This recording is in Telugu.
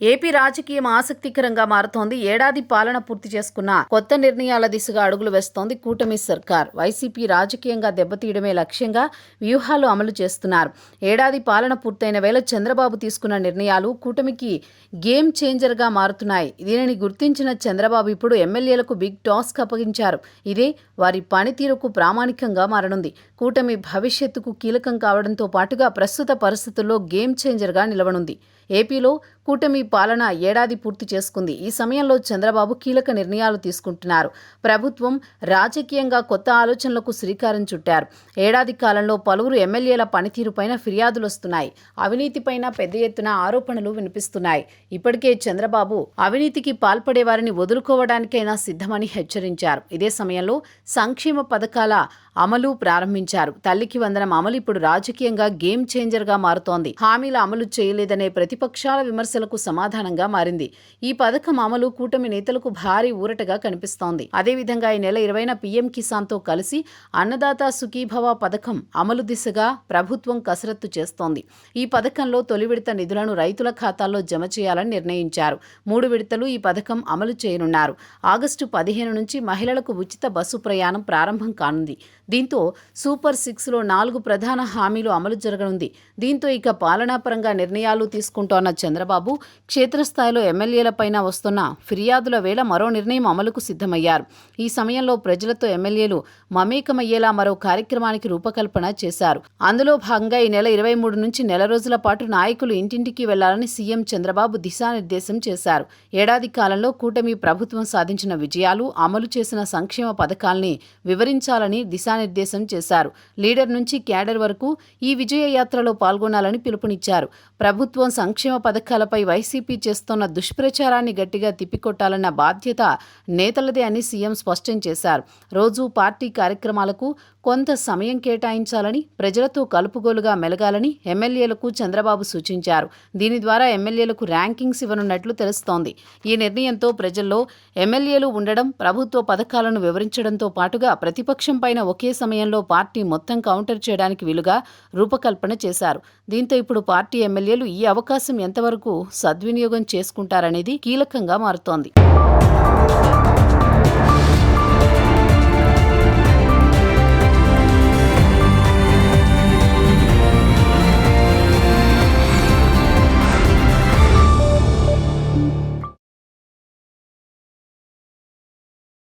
ఏపీ రాజకీయం ఆసక్తికరంగా మారుతోంది. ఏడాది పాలన పూర్తి చేసుకున్న కొత్త నిర్ణయాల దిశగా అడుగులు వేస్తోంది కూటమి సర్కార్. వైసీపీ రాజకీయంగా దెబ్బతీయడమే లక్ష్యంగా వ్యూహాలు అమలు చేస్తున్నారు. ఏడాది పాలన పూర్తయిన వేళ చంద్రబాబు తీసుకున్న నిర్ణయాలు కూటమికి గేమ్ చేంజర్గా మారుతున్నాయి. దీనిని గుర్తించిన చంద్రబాబు ఇప్పుడు ఎమ్మెల్యేలకు బిగ్ టాస్క్ అప్పగించారు. ఇదే వారి పనితీరుకు ప్రామాణికంగా మారనుంది. కూటమి భవిష్యత్తుకు కీలకం కావడంతో పాటుగా ప్రస్తుత పరిస్థితుల్లో గేమ్ చేంజర్గా నిలవనుంది. ఏపీలో కూటమి పాలన ఏడాది పూర్తి చేసుకుంది. ఈ సమయంలో చంద్రబాబు కీలక నిర్ణయాలు తీసుకుంటున్నారు. ప్రభుత్వం రాజకీయంగా కొత్త ఆలోచనలకు శ్రీకారం చుట్టారు. ఏడాది కాలంలో పలువురు ఎమ్మెల్యేల పనితీరుపైన ఫిర్యాదులు వస్తున్నాయి. అవినీతిపైన పెద్ద ఎత్తున ఆరోపణలు వినిపిస్తున్నాయి. ఇప్పటికే చంద్రబాబు అవినీతికి పాల్పడే వారిని వదులుకోవడానికైనా సిద్ధమని హెచ్చరించారు. ఇదే సమయంలో సంక్షేమ పథకాల అమలు ప్రారంభించారు. తల్లికి వందనం అమలు ఇప్పుడు రాజకీయంగా గేమ్ చేంజర్గా మారుతోంది. హామీల అమలు చేయలేదనే ప్రతిపక్షాల విమర్శలకు సమాధానంగా మారింది. ఈ పథకం అమలు కూటమి నేతలకు భారీ ఊరటగా కనిపిస్తోంది. అదేవిధంగా ఈ నెల 20న పీఎం కిసాన్తో కలిసి అన్నదాత సుఖీభవ పథకం అమలు దిశగా ప్రభుత్వం కసరత్తు చేస్తోంది. ఈ పథకంలో తొలి విడత నిధులను రైతుల ఖాతాల్లో జమ చేయాలని నిర్ణయించారు. 3 విడతలు ఈ పథకం అమలు చేయనున్నారు. ఆగస్టు 15 నుంచి మహిళలకు ఉచిత బస్సు ప్రయాణం ప్రారంభం కానుంది. దీంతో సూపర్ 6లో 4 ప్రధాన హామీలు అమలు జరగనుంది. దీంతో ఇక పాలనాపరంగా నిర్ణయాలు తీసుకుంటోన్న చంద్రబాబు క్షేత్రస్థాయిలో ఎమ్మెల్యేలపైన వస్తున్న ఫిర్యాదుల వేళ మరో నిర్ణయం అమలుకు సిద్ధమయ్యారు. ఈ సమయంలో ప్రజలతో ఎమ్మెల్యేలు మమేకమయ్యేలా మరో కార్యక్రమానికి రూపకల్పన చేశారు. అందులో భాగంగా ఈ నెల 23 నుంచి నెల రోజుల పాటు నాయకులు ఇంటింటికి వెళ్లాలని సీఎం చంద్రబాబు దిశానిర్దేశం చేశారు. ఏడాది కాలంలో కూటమి ప్రభుత్వం సాధించిన విజయాలు, అమలు చేసిన సంక్షేమ పథకాల్ని వివరించాలని దిశానిర్దేశం చేశారు. లీడర్ నుంచి క్యాడర్ వరకు ఈ విజయ యాత్రలో పాల్గొనాలని పిలుపునిచ్చారు. ప్రభుత్వం సంక్షేమ పథకాలపై వైసీపీ చేస్తున్న దుష్ప్రచారాన్ని గట్టిగా తిప్పికొట్టాలన్న బాధ్యత నేతలదే అని సీఎం స్పష్టం చేశారు. రోజు పార్టీ కార్యక్రమాలకు కొంత సమయం కేటాయించాలని, ప్రజలతో కలుపుగోలుగా మెలగాలని ఎమ్మెల్యేలకు చంద్రబాబు సూచించారు. దీని ద్వారా ఎమ్మెల్యేలకు ర్యాంకింగ్స్ ఇవ్వనున్నట్లు తెలుస్తోంది. ఈ నిర్ణయంతో ప్రజల్లో ఎమ్మెల్యేలు ఉండడం, ప్రభుత్వ పథకాలను వివరించడంతో పాటుగా ప్రతిపక్షం పైన ఒకే సమయంలో పార్టీ మొత్తం కౌంటర్ చేయడానికి వీలుగా రూపకల్పన చేశారు. దీంతో ఇప్పుడు పార్టీ ఎమ్మెల్యేలు ఈ అవకాశం ఎంతవరకు సద్వినియోగం చేసుకుంటారనేది కీలకంగా మారుతోంది.